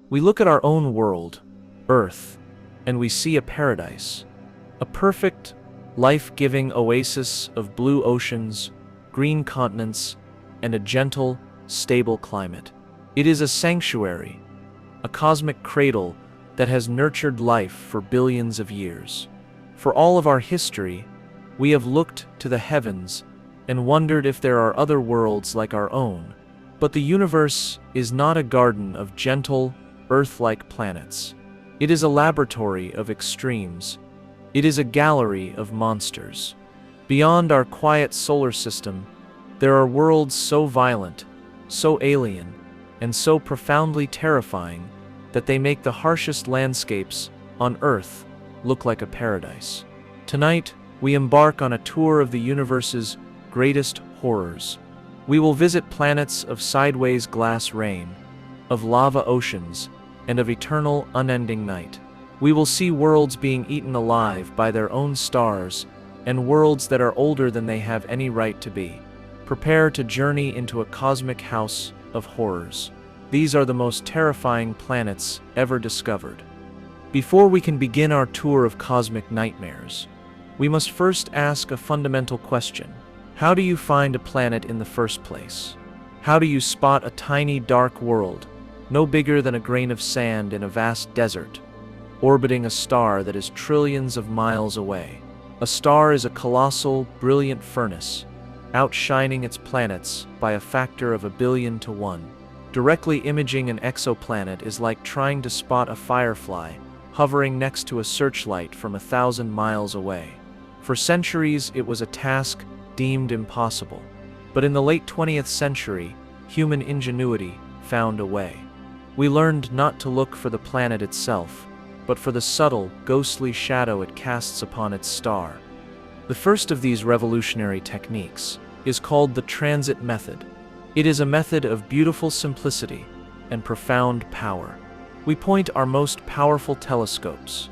We look at our own world, Earth, and we see a paradise. A perfect, life-giving oasis of blue oceans, green continents, and a gentle, stable climate. It is a sanctuary, a cosmic cradle that has nurtured life for billions of years. For all of our history, we have looked to the heavens and wondered if there are other worlds like our own. But the universe is not a garden of gentle, Earth-like planets. It is a laboratory of extremes. It is a gallery of monsters. Beyond our quiet solar system, there are worlds so violent, so alien, and so profoundly terrifying that they make the harshest landscapes on Earth look like a paradise. Tonight, we embark on a tour of the universe's greatest horrors. We will visit planets of sideways glass rain, of lava oceans, and of eternal, unending night. We will see worlds being eaten alive by their own stars, and worlds that are older than they have any right to be. Prepare to journey into a cosmic house of horrors. These are the most terrifying planets ever discovered. Before we can begin our tour of cosmic nightmares, we must first ask a fundamental question. How do you find a planet in the first place? How do you spot a tiny, dark world, no bigger than a grain of sand in a vast desert, orbiting a star that is trillions of miles away? A star is a colossal, brilliant furnace, outshining its planets by a factor of 1,000,000,000 to 1. Directly imaging an exoplanet is like trying to spot a firefly hovering next to a searchlight from 1,000 miles away. For centuries, it was a task deemed impossible. But in the late 20th century, human ingenuity found a way. We learned not to look for the planet itself, but for the subtle, ghostly shadow it casts upon its star. The first of these revolutionary techniques is called the transit method. It is a method of beautiful simplicity and profound power. We point our most powerful telescopes,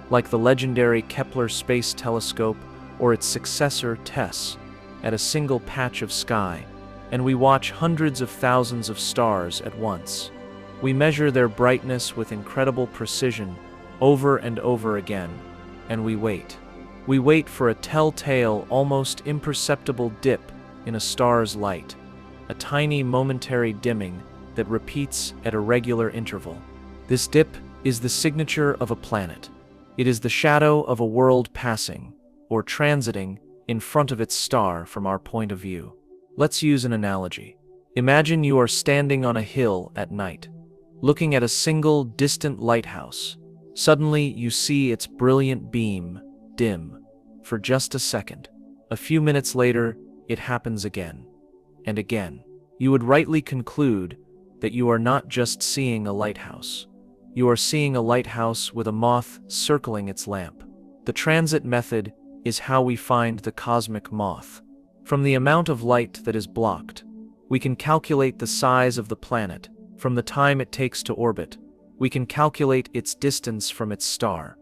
like the legendary Kepler Space Telescope or its successor TESS, at a single patch of sky, and we watch hundreds of thousands of stars at once. We measure their brightness with incredible precision over and over again, and we wait. We wait for a telltale, almost imperceptible dip in a star's light, a tiny momentary dimming that repeats at a regular interval. This dip is the signature of a planet. It is the shadow of a world passing, or transiting, in front of its star from our point of view. Let's use an analogy. Imagine you are standing on a hill at night, looking at a single distant lighthouse. Suddenly, you see its brilliant beam dim for just a second. A few minutes later, it happens again and again. You would rightly conclude that you are not just seeing a lighthouse. You are seeing a lighthouse with a moth circling its lamp. The transit method is how we find the cosmic moth. From the amount of light that is blocked, we can calculate the size of the planet. From the time it takes to orbit, we can calculate its distance from its star.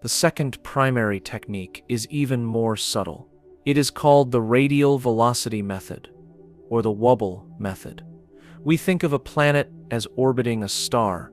The second primary technique is even more subtle. It is called the radial velocity method, or the wobble method. We think of a planet as orbiting a star,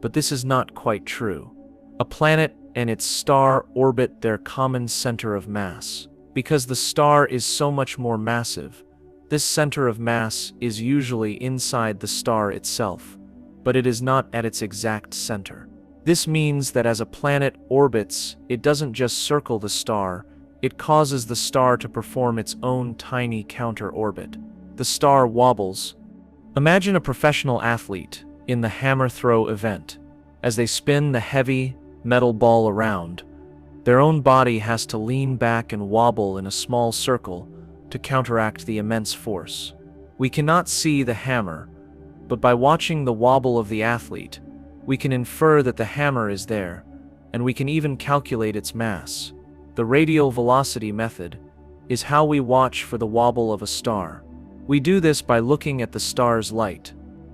but this is not quite true. A planet and its star orbit their common center of mass. Because the star is so much more massive, this center of mass is usually inside the star itself, but it is not at its exact center. This means that as a planet orbits, it doesn't just circle the star, it causes the star to perform its own tiny counter-orbit. The star wobbles. Imagine a professional athlete in the hammer throw event. As they spin the heavy, metal ball around, their own body has to lean back and wobble in a small circle to counteract the immense force. We cannot see the hammer, but by watching the wobble of the athlete, we can infer that the hammer is there, and we can even calculate its mass. The radial velocity method is how we watch for the wobble of a star. We do this by looking at the star's light.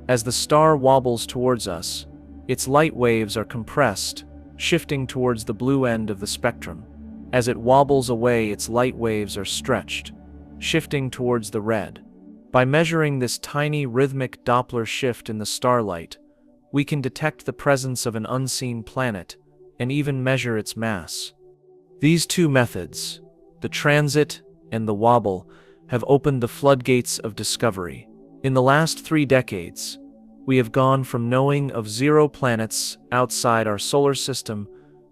As the star wobbles towards us, its light waves are compressed, shifting towards the blue end of the spectrum. As it wobbles away, its light waves are stretched, shifting towards the red. By measuring this tiny rhythmic Doppler shift in the starlight, We can detect the presence of an unseen planet and even measure its mass. These two methods, the transit and the wobble, have opened the floodgates of discovery. In the last 3 decades, we have gone from knowing of 0 planets outside our solar system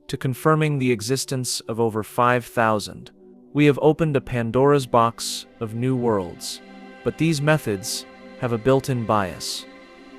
to confirming the existence of over 5,000. We have opened a Pandora's box of new worlds, but these methods have a built-in bias.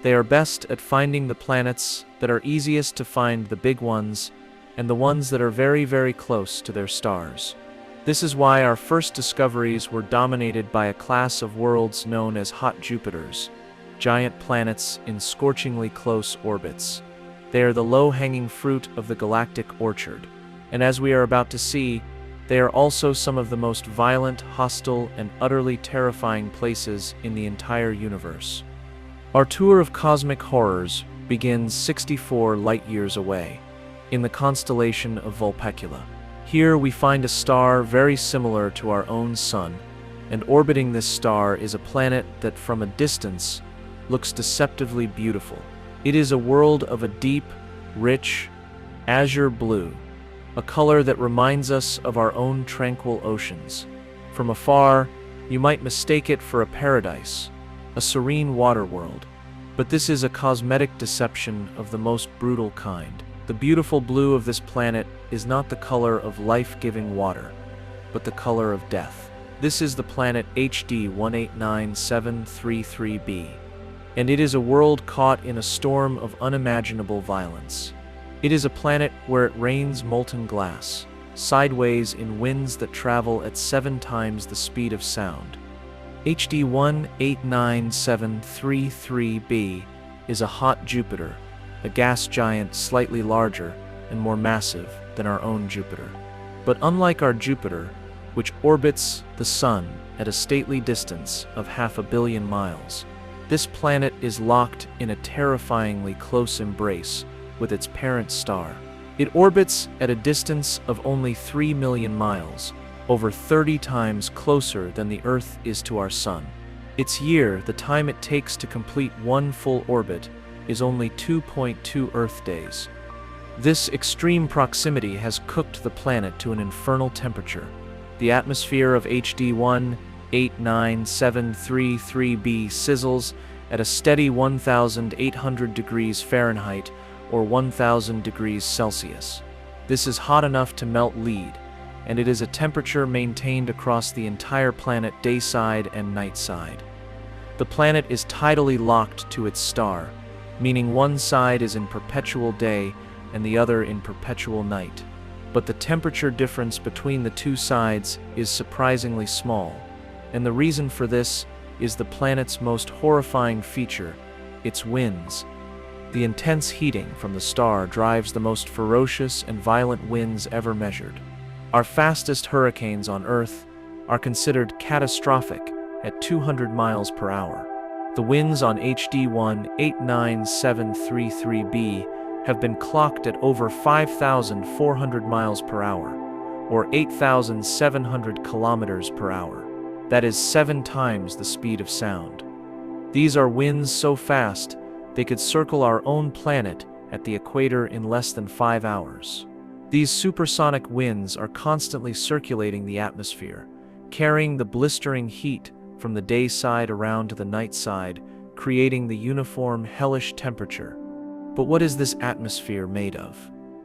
They are best at finding the planets that are easiest to find, the big ones, and the ones that are very, very close to their stars. This is why our first discoveries were dominated by a class of worlds known as hot Jupiters, giant planets in scorchingly close orbits. They are the low-hanging fruit of the galactic orchard, and as we are about to see, they are also some of the most violent, hostile, and utterly terrifying places in the entire universe. Our tour of cosmic horrors begins 64 light-years away, in the constellation of Vulpecula. Here we find a star very similar to our own Sun, and orbiting this star is a planet that from a distance looks deceptively beautiful. It is a world of a deep, rich, azure blue, a color that reminds us of our own tranquil oceans. From afar, you might mistake it for a paradise, a serene water world. But this is a cosmetic deception of the most brutal kind. The beautiful blue of this planet is not the color of life-giving water, but the color of death. This is the planet HD 189733b, and it is a world caught in a storm of unimaginable violence. It is a planet where it rains molten glass, sideways in winds that travel at 7 times the speed of sound. HD 189733b is a hot Jupiter, a gas giant slightly larger and more massive than our own Jupiter. But unlike our Jupiter, which orbits the Sun at a stately distance of 500 million miles, this planet is locked in a terrifyingly close embrace with its parent star. It orbits at a distance of only 3 million miles, over 30 times closer than the Earth is to our Sun. Its year, the time it takes to complete one full orbit, is only 2.2 Earth days. This extreme proximity has cooked the planet to an infernal temperature. The atmosphere of HD 189733b sizzles at a steady 1,800 degrees Fahrenheit or 1,000 degrees Celsius. This is hot enough to melt lead, and it is a temperature maintained across the entire planet dayside and nightside. The planet is tidally locked to its star, meaning one side is in perpetual day and the other in perpetual night. But the temperature difference between the two sides is surprisingly small, and the reason for this is the planet's most horrifying feature, its winds. The intense heating from the star drives the most ferocious and violent winds ever measured. Our fastest hurricanes on Earth are considered catastrophic at 200 miles per hour. The winds on HD 189733b have been clocked at over 5,400 miles per hour, or 8,700 kilometers per hour. That is 7 times the speed of sound. These are winds so fast they could circle our own planet at the equator in less than 5 hours. These supersonic winds are constantly circulating the atmosphere, carrying the blistering heat from the day side around to the night side, creating the uniform hellish temperature. But what is this atmosphere made of?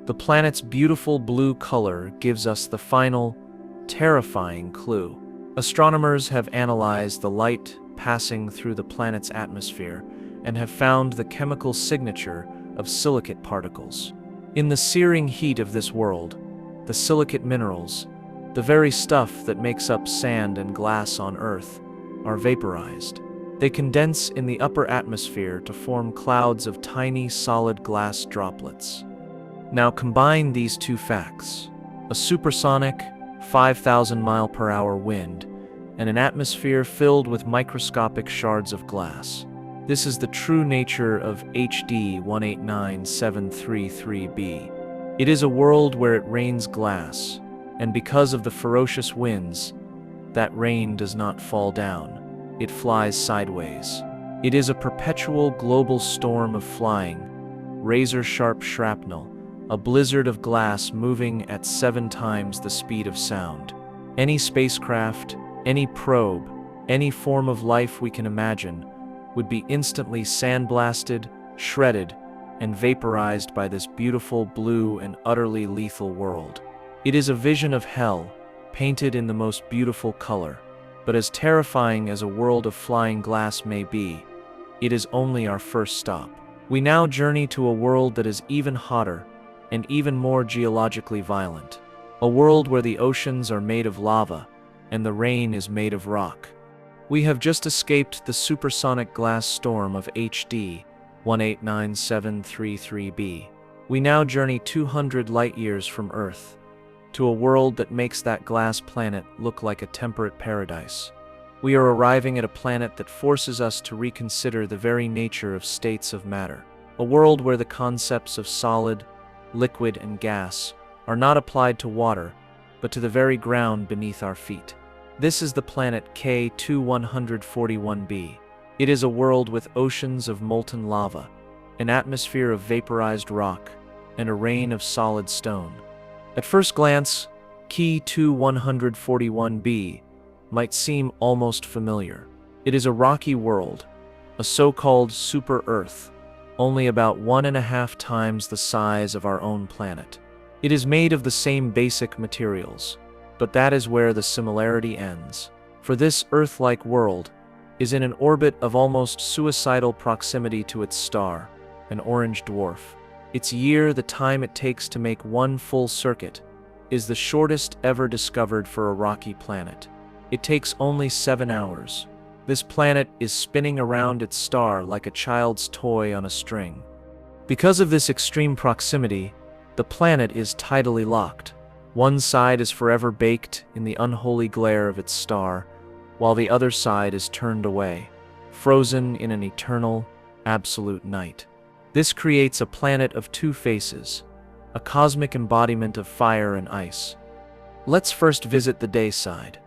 The planet's beautiful blue color gives us the final, terrifying clue. Astronomers have analyzed the light passing through the planet's atmosphere and have found the chemical signature of silicate particles. In the searing heat of this world, the silicate minerals, the very stuff that makes up sand and glass on Earth, are vaporized. They condense in the upper atmosphere to form clouds of tiny solid glass droplets. Now combine these two facts: a supersonic, 5,000 mile per hour wind, and an atmosphere filled with microscopic shards of glass. This is the true nature of HD 189733b. It is a world where it rains glass, and because of the ferocious winds, that rain does not fall down. It flies sideways. It is a perpetual global storm of flying, razor-sharp shrapnel, a blizzard of glass moving at 7 times the speed of sound. Any spacecraft, any probe, any form of life we can imagine would be instantly sandblasted, shredded, and vaporized by this beautiful blue and utterly lethal world. It is a vision of hell, painted in the most beautiful color. But as terrifying as a world of flying glass may be, it is only our first stop. We now journey to a world that is even hotter and even more geologically violent. A world where the oceans are made of lava and the rain is made of rock. We have just escaped the supersonic glass storm of HD 189733b. We now journey 200 light-years from Earth to a world that makes that glass planet look like a temperate paradise. We are arriving at a planet that forces us to reconsider the very nature of states of matter. A world where the concepts of solid, liquid, and gas are not applied to water, but to the very ground beneath our feet. This is the planet K2141b. It is a world with oceans of molten lava, an atmosphere of vaporized rock, and a rain of solid stone. At first glance, K2141b might seem almost familiar. It is a rocky world, a so-called super-Earth, only about 1.5 times the size of our own planet. It is made of the same basic materials, but that is where the similarity ends. For this Earth-like world is in an orbit of almost suicidal proximity to its star, an orange dwarf. Its year, the time it takes to make one full circuit, is the shortest ever discovered for a rocky planet. It takes only 7 hours. This planet is spinning around its star like a child's toy on a string. Because of this extreme proximity, the planet is tidally locked. One side is forever baked in the unholy glare of its star, while the other side is turned away, frozen in an eternal, absolute night. This creates a planet of two faces, a cosmic embodiment of fire and ice. Let's first visit the day side.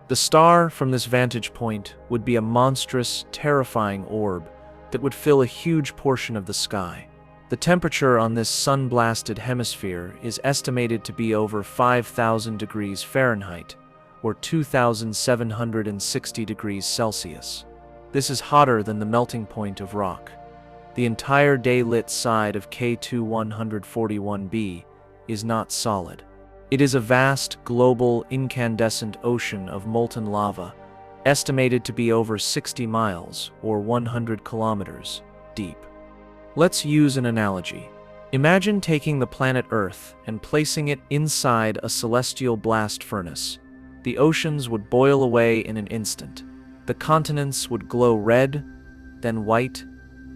The star, from this vantage point, would be a monstrous, terrifying orb that would fill a huge portion of the sky. The temperature on this sun-blasted hemisphere is estimated to be over 5,000 degrees Fahrenheit, or 2,760 degrees Celsius. This is hotter than the melting point of rock. The entire day-lit side of K2141b is not solid. It is a vast, global, incandescent ocean of molten lava, estimated to be over 60 miles, or 100 kilometers, deep. Let's use an analogy. Imagine taking the planet Earth and placing it inside a celestial blast furnace. The oceans would boil away in an instant. The continents would glow red, then white,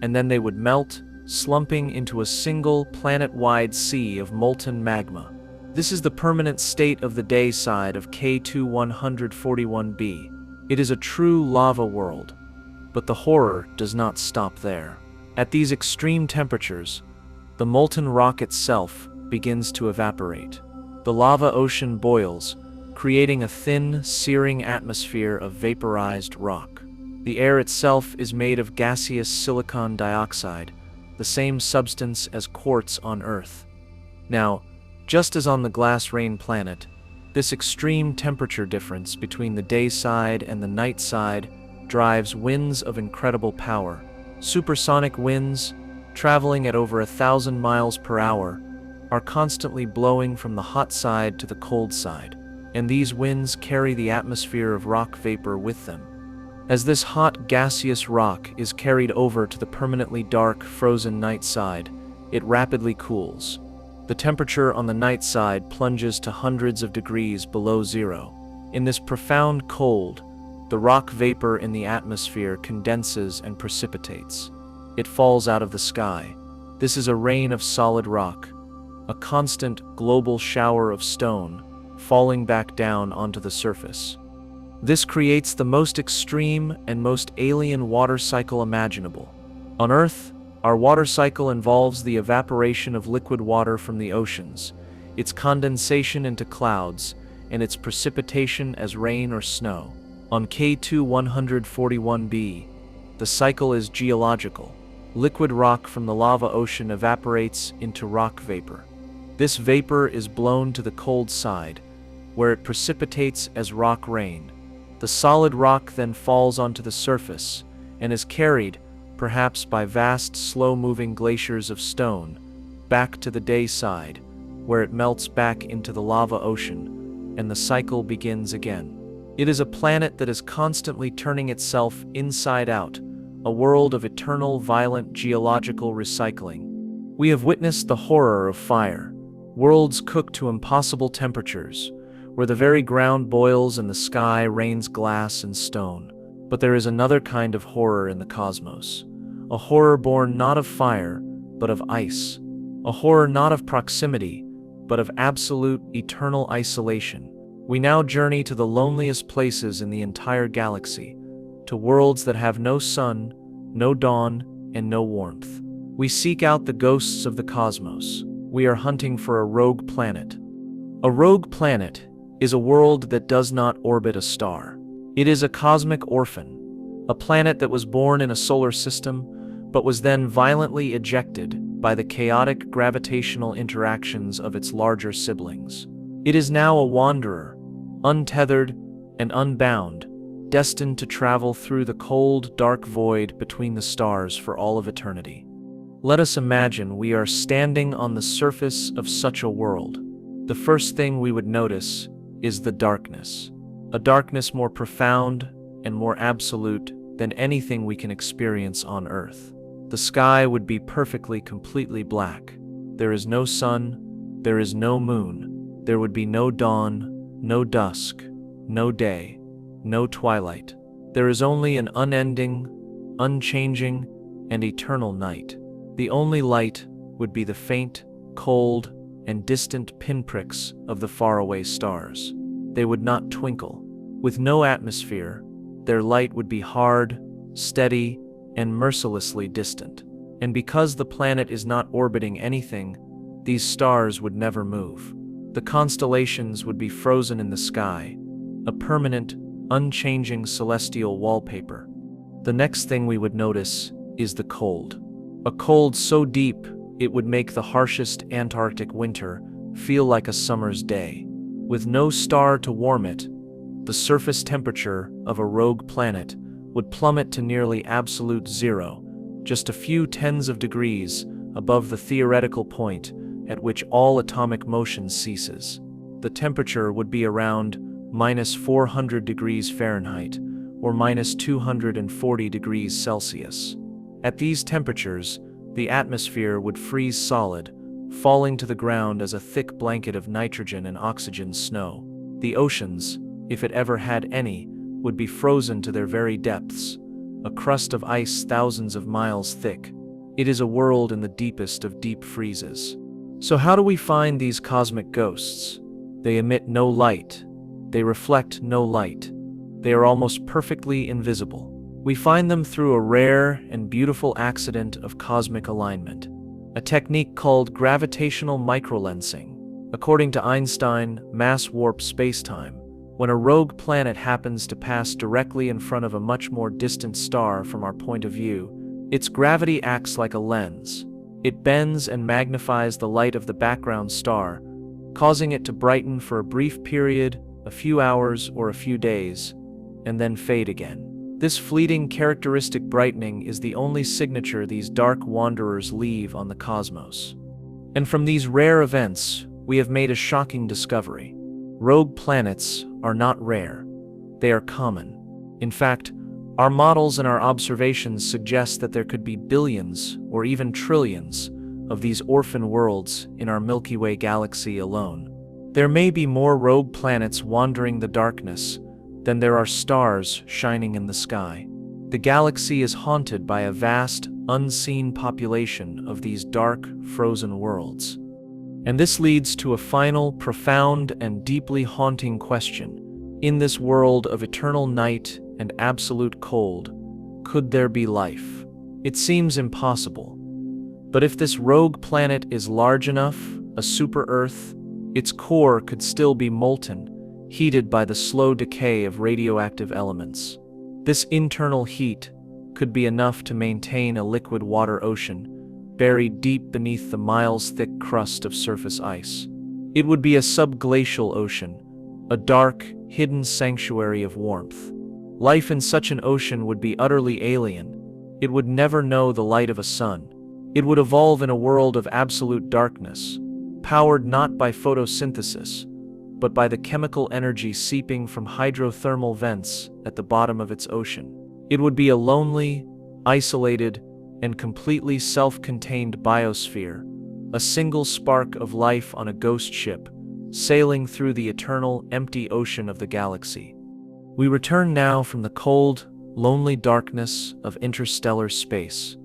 and then they would melt, slumping into a single planet-wide sea of molten magma. This is the permanent state of the day side of K2141b. It is a true lava world. But the horror does not stop there. At these extreme temperatures, the molten rock itself begins to evaporate. The lava ocean boils, creating a thin, searing atmosphere of vaporized rock. The air itself is made of gaseous silicon dioxide, the same substance as quartz on Earth. Now, just as on the glass rain planet, this extreme temperature difference between the day side and the night side drives winds of incredible power. Supersonic winds, traveling at over 1,000 miles per hour, are constantly blowing from the hot side to the cold side, and these winds carry the atmosphere of rock vapor with them. As this hot, gaseous rock is carried over to the permanently dark, frozen night side, it rapidly cools. The temperature on the night side plunges to hundreds of degrees below zero. In this profound cold, the rock vapor in the atmosphere condenses and precipitates. It falls out of the sky. This is a rain of solid rock, a constant global shower of stone falling back down onto the surface. This creates the most extreme and most alien water cycle imaginable. On Earth, our water cycle involves the evaporation of liquid water from the oceans, its condensation into clouds, and its precipitation as rain or snow. On K2141b, the cycle is geological. Liquid rock from the lava ocean evaporates into rock vapor. This vapor is blown to the cold side, where it precipitates as rock rain. The solid rock then falls onto the surface and is carried, perhaps by vast, slow-moving glaciers of stone, back to the day side, where it melts back into the lava ocean, and the cycle begins again. It is a planet that is constantly turning itself inside out, a world of eternal, violent geological recycling. We have witnessed the horror of fire, worlds cooked to impossible temperatures, where the very ground boils and the sky rains glass and stone. But there is another kind of horror in the cosmos, a horror born not of fire, but of ice, a horror not of proximity, but of absolute, eternal isolation. We now journey to the loneliest places in the entire galaxy, to worlds that have no sun, no dawn, and no warmth. We seek out the ghosts of the cosmos. We are hunting for a rogue planet. A rogue planet is a world that does not orbit a star. It is a cosmic orphan, a planet that was born in a solar system, but was then violently ejected by the chaotic gravitational interactions of its larger siblings. It is now a wanderer, untethered and unbound, destined to travel through the cold, dark void between the stars for all of eternity. Let us imagine we are standing on the surface of such a world. The first thing we would notice is the darkness, a darkness more profound and more absolute than anything we can experience on Earth. The sky would be perfectly, completely black. There is no sun, there is no moon, there would be no dawn, no dusk, no day, no twilight. There is only an unending, unchanging, and eternal night. The only light would be the faint, cold, and distant pinpricks of the faraway stars. They would not twinkle. With no atmosphere, their light would be hard, steady, and mercilessly distant. And because the planet is not orbiting anything, these stars would never move. The constellations would be frozen in the sky, a permanent, unchanging celestial wallpaper. The next thing we would notice is the cold. A cold so deep it would make the harshest Antarctic winter feel like a summer's day. With no star to warm it, the surface temperature of a rogue planet would plummet to nearly absolute zero, just a few tens of degrees above the theoretical point at which all atomic motion ceases. The temperature would be around -400 degrees Fahrenheit or -240 degrees Celsius. At these temperatures, the atmosphere would freeze solid, falling to the ground as a thick blanket of nitrogen and oxygen snow. The oceans, if it ever had any, would be frozen to their very depths, a crust of ice thousands of miles thick. It is a world in the deepest of deep freezes. So how do we find these cosmic ghosts? They emit no light. They reflect no light. They are almost perfectly invisible. We find them through a rare and beautiful accident of cosmic alignment, a technique called gravitational microlensing. According to Einstein, mass warp spacetime, when a rogue planet happens to pass directly in front of a much more distant star from our point of view, its gravity acts like a lens. It bends and magnifies the light of the background star, causing it to brighten for a brief period, a few hours or a few days, and then fade again. This fleeting characteristic brightening is the only signature these dark wanderers leave on the cosmos. And from these rare events, we have made a shocking discovery. Rogue planets are not rare. They are common. In fact, our models and our observations suggest that there could be billions or even trillions of these orphan worlds in our Milky Way galaxy alone. There may be more rogue planets wandering the darkness than there are stars shining in the sky. The galaxy is haunted by a vast, unseen population of these dark, frozen worlds. And this leads to a final, profound, and deeply haunting question. In this world of eternal night and absolute cold, could there be life? It seems impossible. But if this rogue planet is large enough, a super-Earth, its core could still be molten, heated by the slow decay of radioactive elements. This internal heat could be enough to maintain a liquid water ocean, buried deep beneath the miles-thick crust of surface ice. It would be a subglacial ocean, a dark, hidden sanctuary of warmth. Life in such an ocean would be utterly alien. It would never know the light of a sun. It would evolve in a world of absolute darkness, powered not by photosynthesis, but by the chemical energy seeping from hydrothermal vents at the bottom of its ocean. It would be a lonely, isolated, and completely self-contained biosphere, a single spark of life on a ghost ship, sailing through the eternal, empty ocean of the galaxy. We return now from the cold, lonely darkness of interstellar space,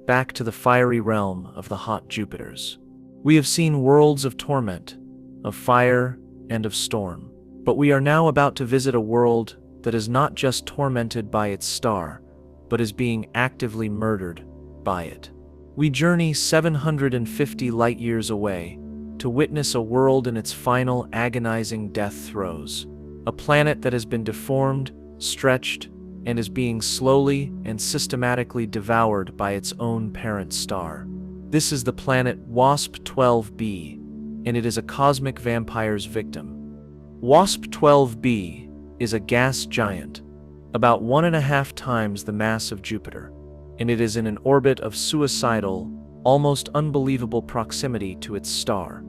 back to the fiery realm of the hot Jupiters. We have seen worlds of torment, of fire, and of storm. But we are now about to visit a world that is not just tormented by its star, but is being actively murdered by it. We journey 750 light-years away to witness a world in its final agonizing death throes, a planet that has been deformed, stretched, and is being slowly and systematically devoured by its own parent star. This is the planet WASP-12b, and it is a cosmic vampire's victim. WASP-12b is a gas giant, about 1.5 times the mass of Jupiter, and it is in an orbit of suicidal, almost unbelievable proximity to its star,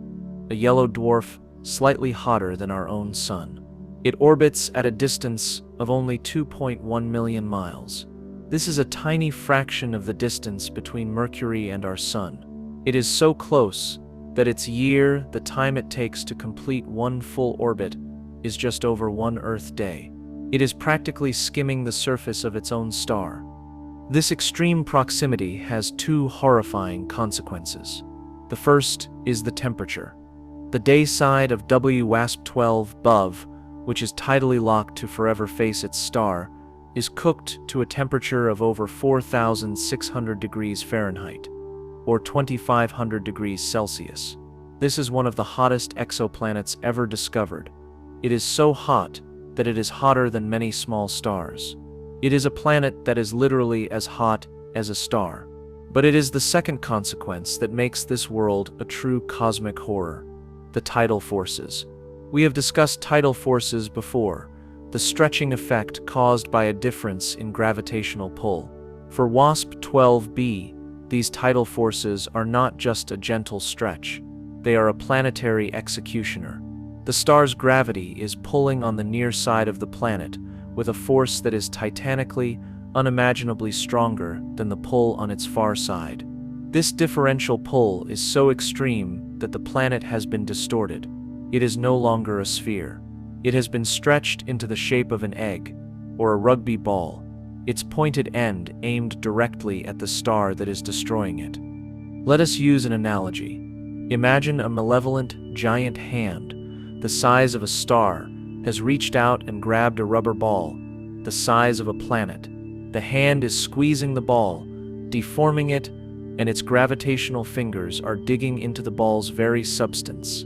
a yellow dwarf slightly hotter than our own Sun. It orbits at a distance of only 2.1 million miles. This is a tiny fraction of the distance between Mercury and our Sun. It is so close that its year, the time it takes to complete one full orbit, is just over one Earth day. It is practically skimming the surface of its own star. This extreme proximity has two horrifying consequences. The first is the temperature. The day side of WASP-12b, which is tidally locked to forever face its star, is cooked to a temperature of over 4,600 degrees Fahrenheit, or 2,500 degrees Celsius. This is one of the hottest exoplanets ever discovered. It is so hot that it is hotter than many small stars. It is a planet that is literally as hot as a star. But it is the second consequence that makes this world a true cosmic horror: the tidal forces. We have discussed tidal forces before, the stretching effect caused by a difference in gravitational pull. For WASP-12b, these tidal forces are not just a gentle stretch. They are a planetary executioner. The star's gravity is pulling on the near side of the planet with a force that is titanically, unimaginably stronger than the pull on its far side. This differential pull is so extreme that the planet has been distorted. It is no longer a sphere. It has been stretched into the shape of an egg, or a rugby ball, its pointed end aimed directly at the star that is destroying it. Let us use an analogy. Imagine a malevolent, giant hand, the size of a star, has reached out and grabbed a rubber ball, the size of a planet. The hand is squeezing the ball, deforming it, and its gravitational fingers are digging into the ball's very substance,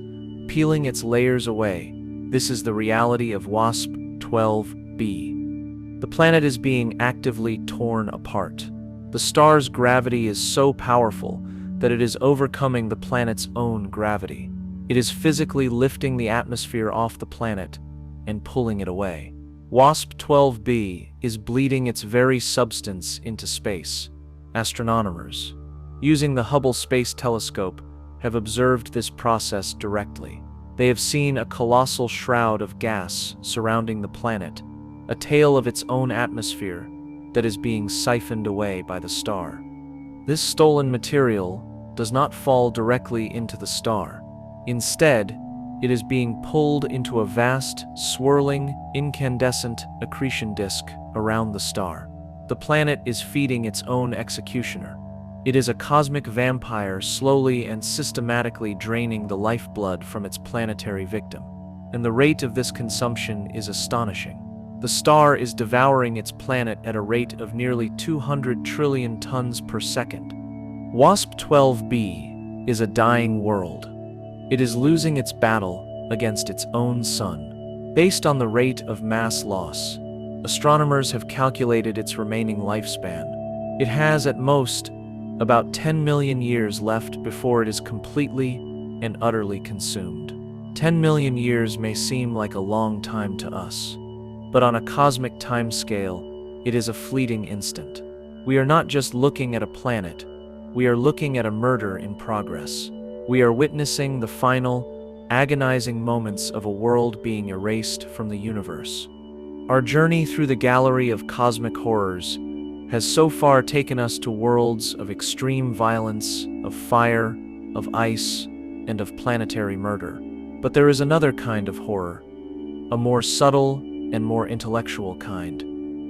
peeling its layers away. This is the reality of WASP-12b. The planet is being actively torn apart. The star's gravity is so powerful that it is overcoming the planet's own gravity. It is physically lifting the atmosphere off the planet and pulling it away. WASP-12b is bleeding its very substance into space. Astronomers, using the Hubble Space Telescope, have observed this process directly. They have seen a colossal shroud of gas surrounding the planet, a tail of its own atmosphere that is being siphoned away by the star. This stolen material does not fall directly into the star. Instead, it is being pulled into a vast, swirling, incandescent accretion disk around the star. The planet is feeding its own executioner. It is a cosmic vampire slowly and systematically draining the lifeblood from its planetary victim. And the rate of this consumption is astonishing. The star is devouring its planet at a rate of nearly 200 trillion tons per second. WASP-12b is a dying world. It is losing its battle against its own sun. Based on the rate of mass loss, astronomers have calculated its remaining lifespan, It has, at most, about 10 million years left before it is completely and utterly consumed. 10 million years may seem like a long time to us, but on a cosmic timescale, it is a fleeting instant. We are not just looking at a planet, we are looking at a murder in progress. We are witnessing the final, agonizing moments of a world being erased from the universe. Our journey through the gallery of cosmic horrors has so far taken us to worlds of extreme violence, of fire, of ice, and of planetary murder. But there is another kind of horror, a more subtle and more intellectual kind.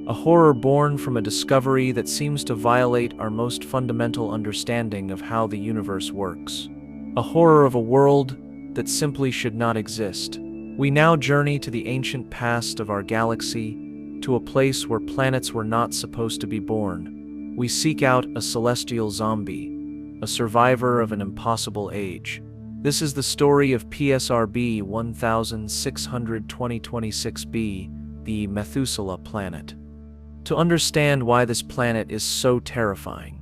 A horror born from a discovery that seems to violate our most fundamental understanding of how the universe works. A horror of a world that simply should not exist. We now journey to the ancient past of our galaxy, to a place where planets were not supposed to be born. We seek out a celestial zombie, a survivor of an impossible age. This is the story of PSRB 162026b, the Methuselah planet. To understand why this planet is so terrifying,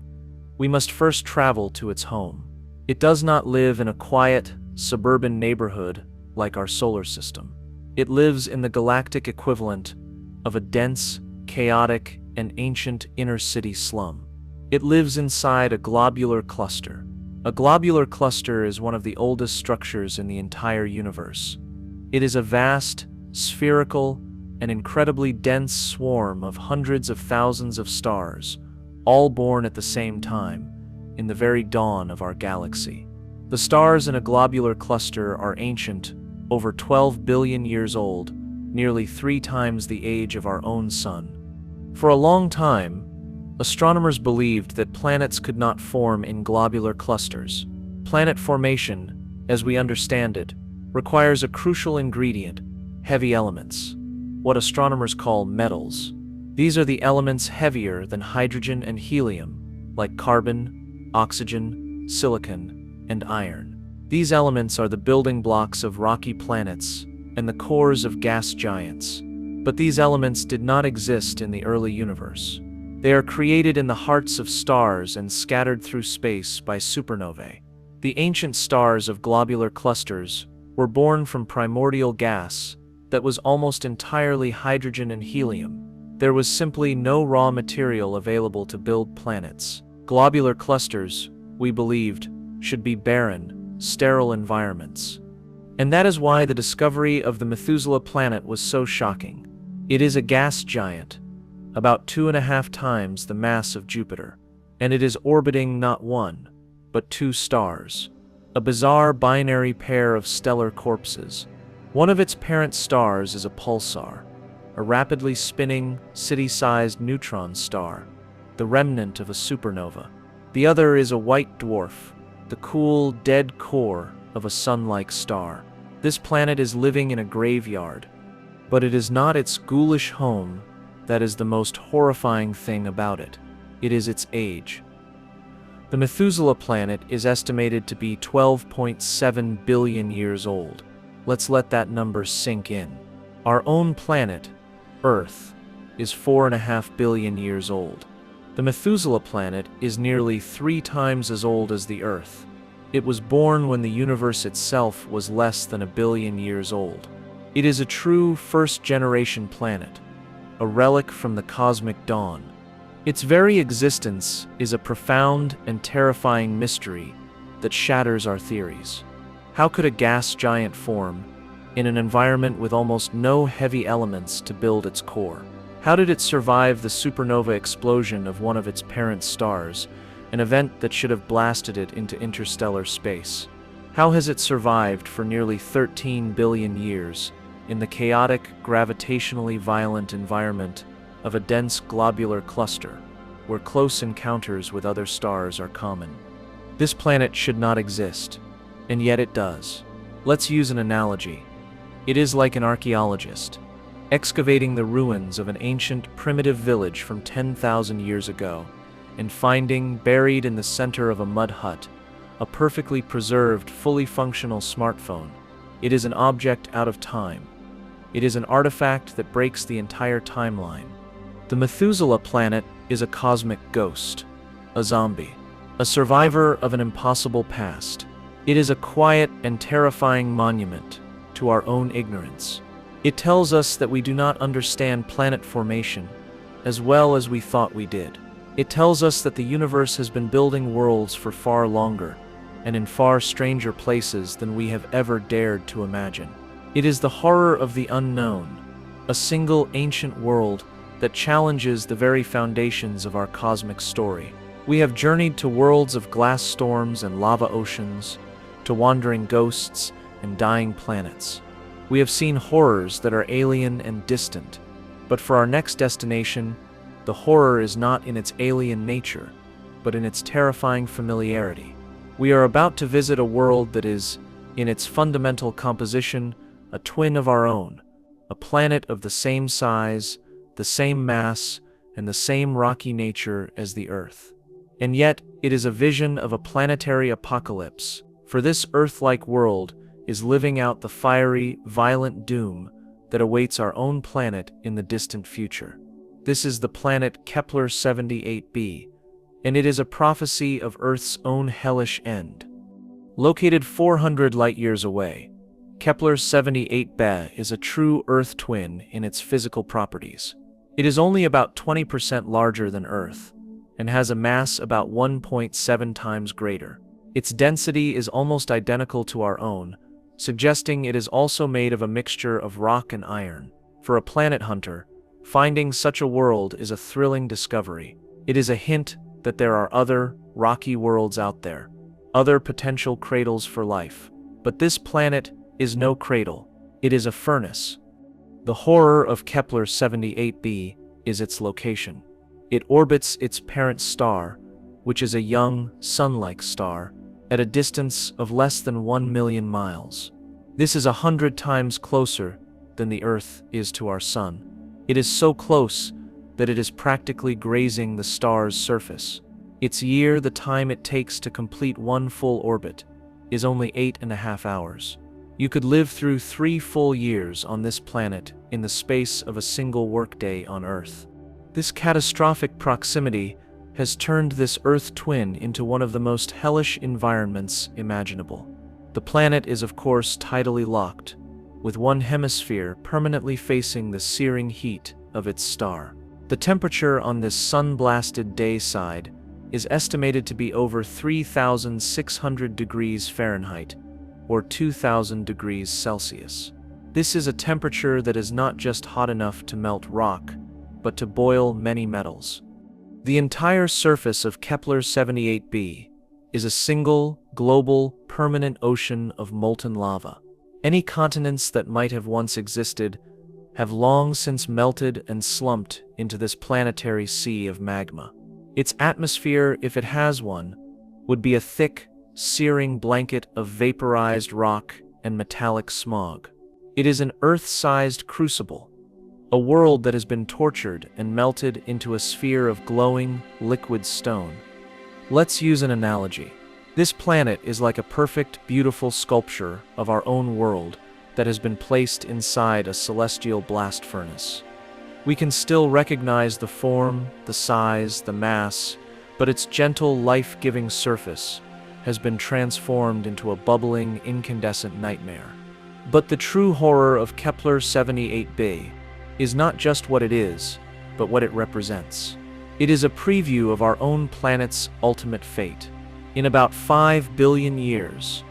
we must first travel to its home. It does not live in a quiet, suburban neighborhood like our solar system. It lives in the galactic equivalent of a dense, chaotic, and ancient inner-city slum. It lives inside a globular cluster. A globular cluster is one of the oldest structures in the entire universe. It is a vast, spherical, an incredibly dense swarm of hundreds of thousands of stars, all born at the same time, in the very dawn of our galaxy. The stars in a globular cluster are ancient, over 12 billion years old, nearly 3 times the age of our own sun. For a long time, astronomers believed that planets could not form in globular clusters. Planet formation, as we understand it, requires a crucial ingredient, heavy elements, what astronomers call metals. These are the elements heavier than hydrogen and helium, like carbon, oxygen, silicon, and iron. These elements are the building blocks of rocky planets and the cores of gas giants. But these elements did not exist in the early universe. They are created in the hearts of stars and scattered through space by supernovae. The ancient stars of globular clusters were born from primordial gas that was almost entirely hydrogen and helium. There was simply no raw material available to build planets. Globular clusters, we believed, should be barren, sterile environments. And that is why the discovery of the Methuselah planet was so shocking. It is a gas giant, about 2.5 times the mass of Jupiter, and it is orbiting not one, but 2 stars, a bizarre binary pair of stellar corpses. One of its parent stars is a pulsar, a rapidly spinning, city-sized neutron star, the remnant of a supernova. The other is a white dwarf, the cool, dead core of a sun-like star. This planet is living in a graveyard, but it is not its ghoulish home that is the most horrifying thing about it. It is its age. The Methuselah planet is estimated to be 12.7 billion years old. Let's let that number sink in. Our own planet, Earth, is 4.5 billion years old. The Methuselah planet is nearly 3 times as old as the Earth. It was born when the universe itself was less than 1 billion years old. It is a true first-generation planet, a relic from the cosmic dawn. Its very existence is a profound and terrifying mystery that shatters our theories. How could a gas giant form in an environment with almost no heavy elements to build its core? How did it survive the supernova explosion of one of its parent stars, an event that should have blasted it into interstellar space? How has it survived for nearly 13 billion years in the chaotic, gravitationally violent environment of a dense globular cluster, where close encounters with other stars are common? This planet should not exist, and yet it does. Let's use an analogy. It is like an archaeologist, excavating the ruins of an ancient, primitive village from 10,000 years ago, and finding, buried in the center of a mud hut, a perfectly preserved, fully functional smartphone. It is an object out of time. It is an artifact that breaks the entire timeline. The Methuselah planet is a cosmic ghost, a zombie, a survivor of an impossible past. It is a quiet and terrifying monument to our own ignorance. It tells us that we do not understand planet formation as well as we thought we did. It tells us that the universe has been building worlds for far longer and in far stranger places than we have ever dared to imagine. It is the horror of the unknown, a single ancient world that challenges the very foundations of our cosmic story. We have journeyed to worlds of glass storms and lava oceans, to wandering ghosts and dying planets. We have seen horrors that are alien and distant, but for our next destination, the horror is not in its alien nature, but in its terrifying familiarity. We are about to visit a world that is, in its fundamental composition, a twin of our own, a planet of the same size, the same mass, and the same rocky nature as the Earth. And yet, it is a vision of a planetary apocalypse, for this Earth-like world is living out the fiery, violent doom that awaits our own planet in the distant future. This is the planet Kepler-78b, and it is a prophecy of Earth's own hellish end. Located 400 light-years away, Kepler-78b is a true Earth twin in its physical properties. It is only about 20% larger than Earth, and has a mass about 1.7 times greater. Its density is almost identical to our own, suggesting it is also made of a mixture of rock and iron. For a planet hunter, finding such a world is a thrilling discovery. It is a hint that there are other, rocky worlds out there, other potential cradles for life. But this planet is no cradle. It is a furnace. The horror of Kepler-78b is its location. It orbits its parent star, which is a young, sun-like star, at a distance of less than 1 million miles. This is 100 times closer than the Earth is to our Sun. It is so close that it is practically grazing the star's surface. Its year, the time it takes to complete one full orbit, is only 8.5 hours. You could live through 3 full years on this planet in the space of a single workday on Earth. This catastrophic proximity has turned this Earth twin into one of the most hellish environments imaginable. The planet is of course tidally locked, with one hemisphere permanently facing the searing heat of its star. The temperature on this sun-blasted day side is estimated to be over 3,600 degrees Fahrenheit, or 2,000 degrees Celsius. This is a temperature that is not just hot enough to melt rock, but to boil many metals. The entire surface of Kepler-78b is a single, global, permanent ocean of molten lava. Any continents that might have once existed have long since melted and slumped into this planetary sea of magma. Its atmosphere, if it has one, would be a thick, searing blanket of vaporized rock and metallic smog. It is an Earth-sized crucible, a world that has been tortured and melted into a sphere of glowing, liquid stone. Let's use an analogy. This planet is like a perfect, beautiful sculpture of our own world that has been placed inside a celestial blast furnace. We can still recognize the form, the size, the mass, but its gentle, life-giving surface has been transformed into a bubbling, incandescent nightmare. But the true horror of Kepler-78b is not just what it is, but what it represents. It is a preview of our own planet's ultimate fate. In about 5 billion years,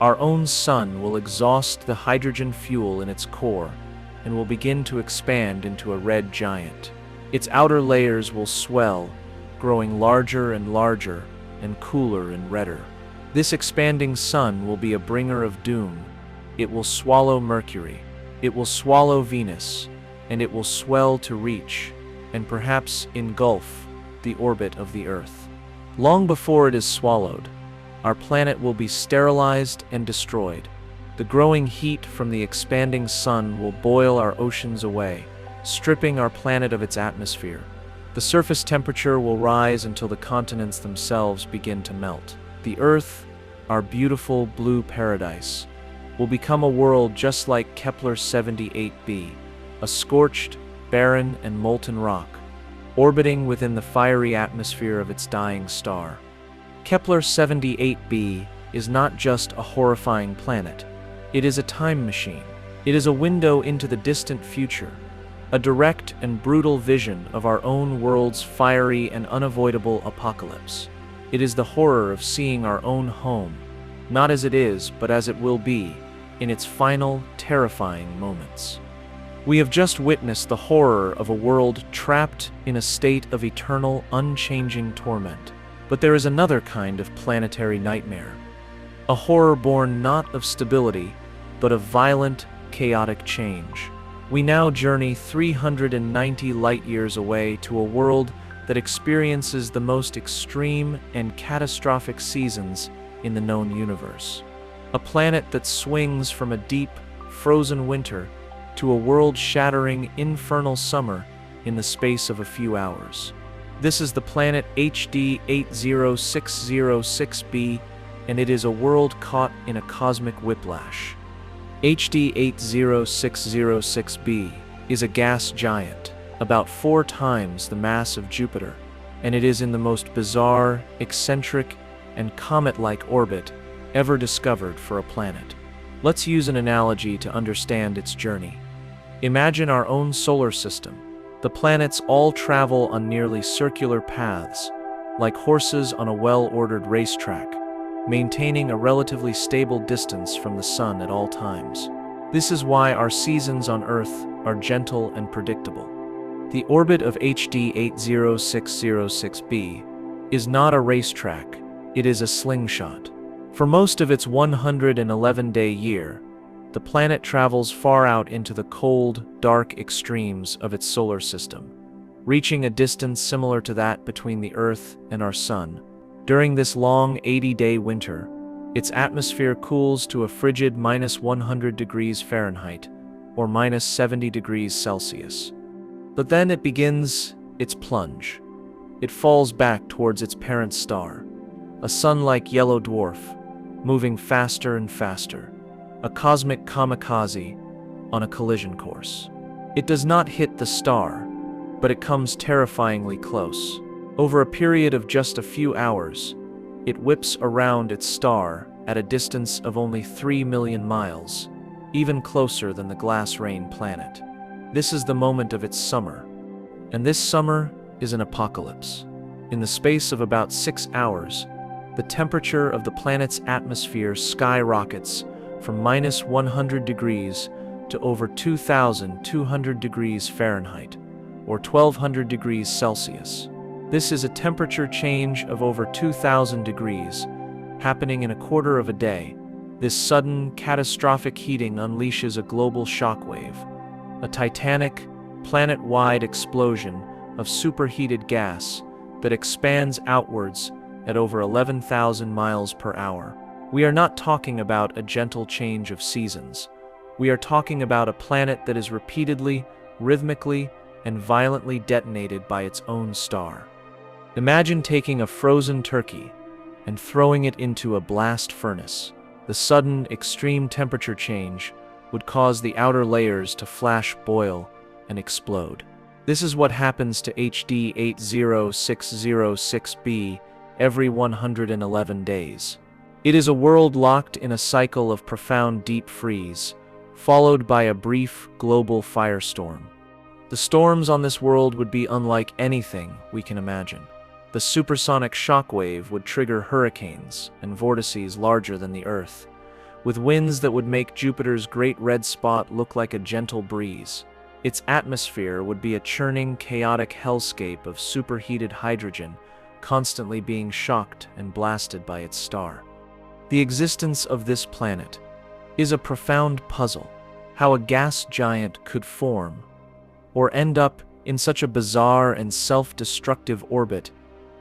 our own sun will exhaust the hydrogen fuel in its core and will begin to expand into a red giant. Its outer layers will swell, growing larger and larger and cooler and redder. This expanding sun will be a bringer of doom. It will swallow Mercury, it will swallow Venus, and it will swell to reach, and perhaps engulf, the orbit of the Earth. Long before it is swallowed, our planet will be sterilized and destroyed. The growing heat from the expanding sun will boil our oceans away, stripping our planet of its atmosphere. The surface temperature will rise until the continents themselves begin to melt. The Earth, our beautiful blue paradise, will become a world just like Kepler-78b, a scorched, barren, and molten rock, orbiting within the fiery atmosphere of its dying star. Kepler 78b is not just a horrifying planet. It is a time machine. It is a window into the distant future, a direct and brutal vision of our own world's fiery and unavoidable apocalypse. It is the horror of seeing our own home, not as it is, but as it will be, in its final, terrifying moments. We have just witnessed the horror of a world trapped in a state of eternal, unchanging torment. But there is another kind of planetary nightmare, a horror born not of stability, but of violent, chaotic change. We now journey 390 light-years away to a world that experiences the most extreme and catastrophic seasons in the known universe. A planet that swings from a deep, frozen winter to a world-shattering, infernal summer in the space of a few hours. This is the planet HD 80606b, and it is a world caught in a cosmic whiplash. HD 80606b is a gas giant, about 4 times the mass of Jupiter, and it is in the most bizarre, eccentric, and comet-like orbit ever discovered for a planet. Let's use an analogy to understand its journey. Imagine our own solar system. The planets all travel on nearly circular paths, like horses on a well-ordered racetrack, maintaining a relatively stable distance from the sun at all times. This is why our seasons on Earth are gentle and predictable. The orbit of HD 80606b is not a racetrack, it is a slingshot. For most of its 111-day year, the planet travels far out into the cold, dark extremes of its solar system, reaching a distance similar to that between the Earth and our Sun. During this long 80-day winter, its atmosphere cools to a frigid -100 degrees Fahrenheit, or -70 degrees Celsius. But then it begins its plunge. It falls back towards its parent star, a sun-like yellow dwarf, moving faster and faster, a cosmic kamikaze on a collision course. It does not hit the star, but it comes terrifyingly close. Over a period of just a few hours, it whips around its star at a distance of only 3 million miles, even closer than the glass rain planet. This is the moment of its summer, and this summer is an apocalypse. In the space of about 6 hours, the temperature of the planet's atmosphere skyrockets from -100 degrees to over 2,200 degrees Fahrenheit, or 1,200 degrees Celsius. This is a temperature change of over 2,000 degrees, happening in a quarter of a day. This sudden, catastrophic heating unleashes a global shockwave, a titanic, planet-wide explosion of superheated gas that expands outwards at over 11,000 miles per hour. We are not talking about a gentle change of seasons. We are talking about a planet that is repeatedly, rhythmically, and violently detonated by its own star. Imagine taking a frozen turkey and throwing it into a blast furnace. The sudden, extreme temperature change would cause the outer layers to flash, boil, and explode. This is what happens to HD 80606b every 111 days. It is a world locked in a cycle of profound deep freeze, followed by a brief global firestorm. The storms on this world would be unlike anything we can imagine. The supersonic shockwave would trigger hurricanes and vortices larger than the Earth, with winds that would make Jupiter's great red spot look like a gentle breeze. Its atmosphere would be a churning, chaotic hellscape of superheated hydrogen, constantly being shocked and blasted by its star. The existence of this planet is a profound puzzle. How a gas giant could form, or end up in such a bizarre and self-destructive orbit,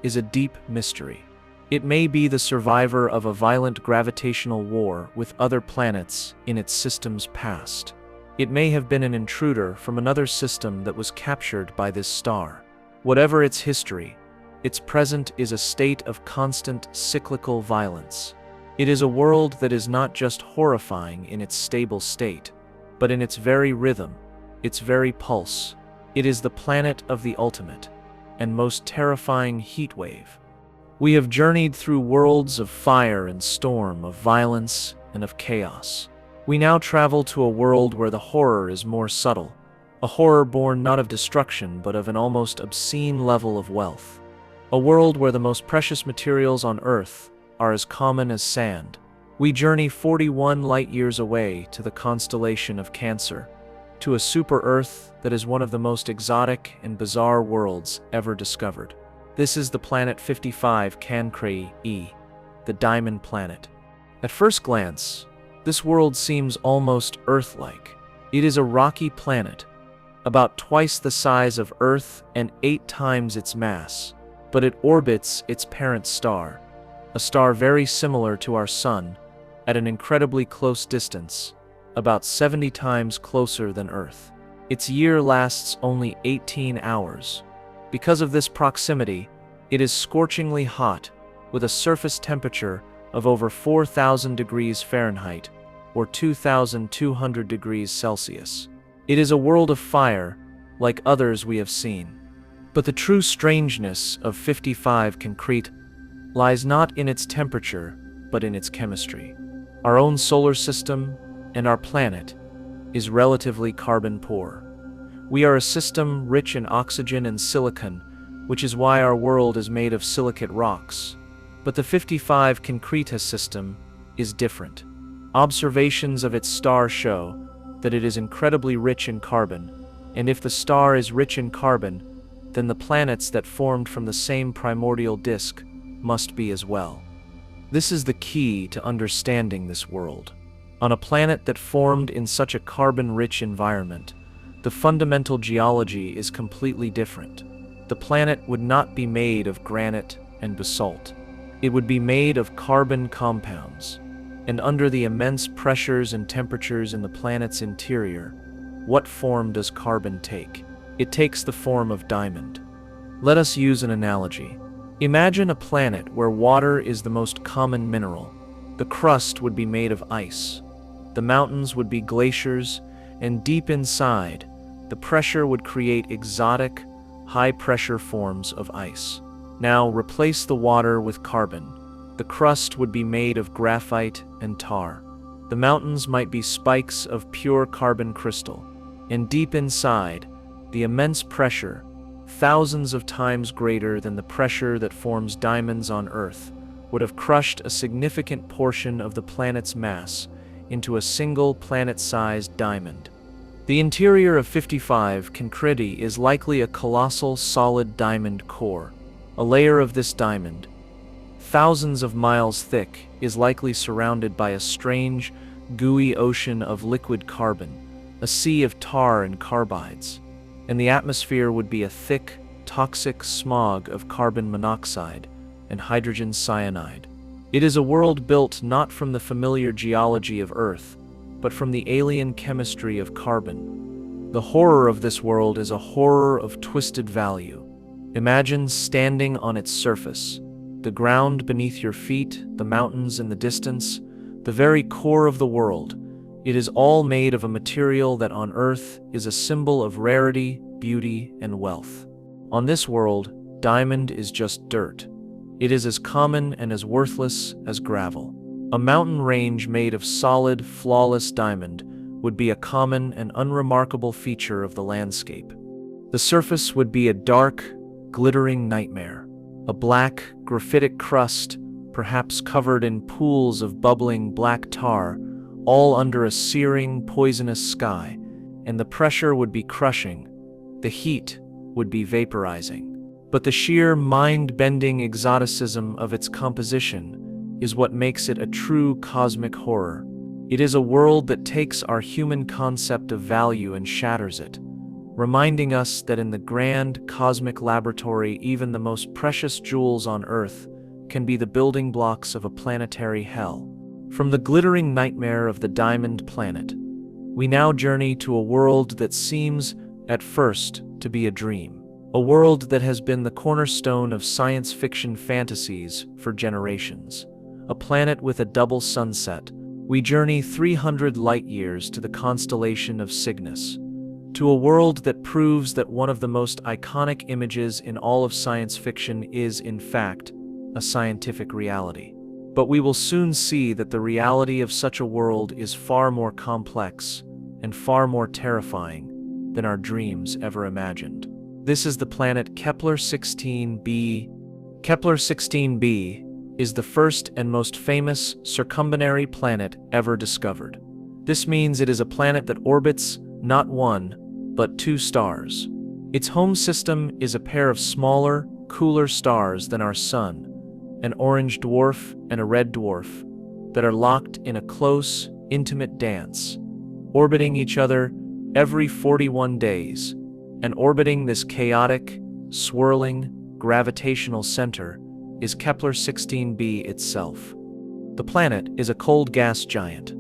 is a deep mystery. It may be the survivor of a violent gravitational war with other planets in its system's past. It may have been an intruder from another system that was captured by this star. Whatever its history, its present is a state of constant cyclical violence. It is a world that is not just horrifying in its stable state, but in its very rhythm, its very pulse. It is the planet of the ultimate, and most terrifying heat wave. We have journeyed through worlds of fire and storm, of violence and of chaos. We now travel to a world where the horror is more subtle, a horror born not of destruction but of an almost obscene level of wealth. A world where the most precious materials on Earth are as common as sand. We journey 41 light-years away to the constellation of Cancer, to a super-Earth that is one of the most exotic and bizarre worlds ever discovered. This is the planet 55 Cancri E, the Diamond Planet. At first glance, this world seems almost Earth-like. It is a rocky planet, about twice the size of Earth and 8 times its mass, but it orbits its parent star, a star very similar to our Sun, at an incredibly close distance, about 70 times closer than Earth. Its year lasts only 18 hours. Because of this proximity, it is scorchingly hot, with a surface temperature of over 4,000 degrees Fahrenheit, or 2,200 degrees Celsius. It is a world of fire, like others we have seen. But the true strangeness of 55 Cancri lies not in its temperature, but in its chemistry. Our own solar system, and our planet, is relatively carbon-poor. We are a system rich in oxygen and silicon, which is why our world is made of silicate rocks. But the 55 Cancri system is different. Observations of its star show that it is incredibly rich in carbon, and if the star is rich in carbon, then the planets that formed from the same primordial disk must be as well. This is the key to understanding this world. On a planet that formed in such a carbon-rich environment, the fundamental geology is completely different. The planet would not be made of granite and basalt. It would be made of carbon compounds. And under the immense pressures and temperatures in the planet's interior, what form does carbon take? It takes the form of diamond. Let us use an analogy. Imagine a planet where water is the most common mineral. The crust would be made of ice. The mountains would be glaciers, and deep inside, the pressure would create exotic, high-pressure forms of ice. Now replace the water with carbon. The crust would be made of graphite and tar. The mountains might be spikes of pure carbon crystal. And deep inside, the immense pressure, thousands of times greater than the pressure that forms diamonds on Earth, would have crushed a significant portion of the planet's mass into a single planet-sized diamond. The interior of 55 Cancri is likely a colossal solid diamond core. A layer of this diamond, thousands of miles thick, is likely surrounded by a strange, gooey ocean of liquid carbon, a sea of tar and carbides, and the atmosphere would be a thick, toxic smog of carbon monoxide and hydrogen cyanide. It is a world built not from the familiar geology of Earth, but from the alien chemistry of carbon. The horror of this world is a horror of twisted value. Imagine standing on its surface. The ground beneath your feet, the mountains in the distance, the very core of the world. It is all made of a material that on Earth is a symbol of rarity, beauty, and wealth. On this world, diamond is just dirt. It is as common and as worthless as gravel. A mountain range made of solid, flawless diamond would be a common and unremarkable feature of the landscape. The surface would be a dark, glittering nightmare. A black, graphitic crust, perhaps covered in pools of bubbling black tar, all under a searing, poisonous sky, and the pressure would be crushing. The heat would be vaporizing. But the sheer mind-bending exoticism of its composition is what makes it a true cosmic horror. It is a world that takes our human concept of value and shatters it, reminding us that in the grand cosmic laboratory, even the most precious jewels on Earth can be the building blocks of a planetary hell. From the glittering nightmare of the diamond planet, we now journey to a world that seems, at first, to be a dream. A world that has been the cornerstone of science fiction fantasies for generations. A planet with a double sunset. We journey 300 light-years to the constellation of Cygnus, to a world that proves that one of the most iconic images in all of science fiction is, in fact, a scientific reality. But we will soon see that the reality of such a world is far more complex and far more terrifying than our dreams ever imagined. This is the planet Kepler-16b. Kepler-16b is the first and most famous circumbinary planet ever discovered. This means it is a planet that orbits not one, but two stars. Its home system is a pair of smaller, cooler stars than our Sun, an orange dwarf and a red dwarf, that are locked in a close, intimate dance, orbiting each other every 41 days, and orbiting this chaotic, swirling, gravitational center is Kepler-16b itself. The planet is a cold gas giant,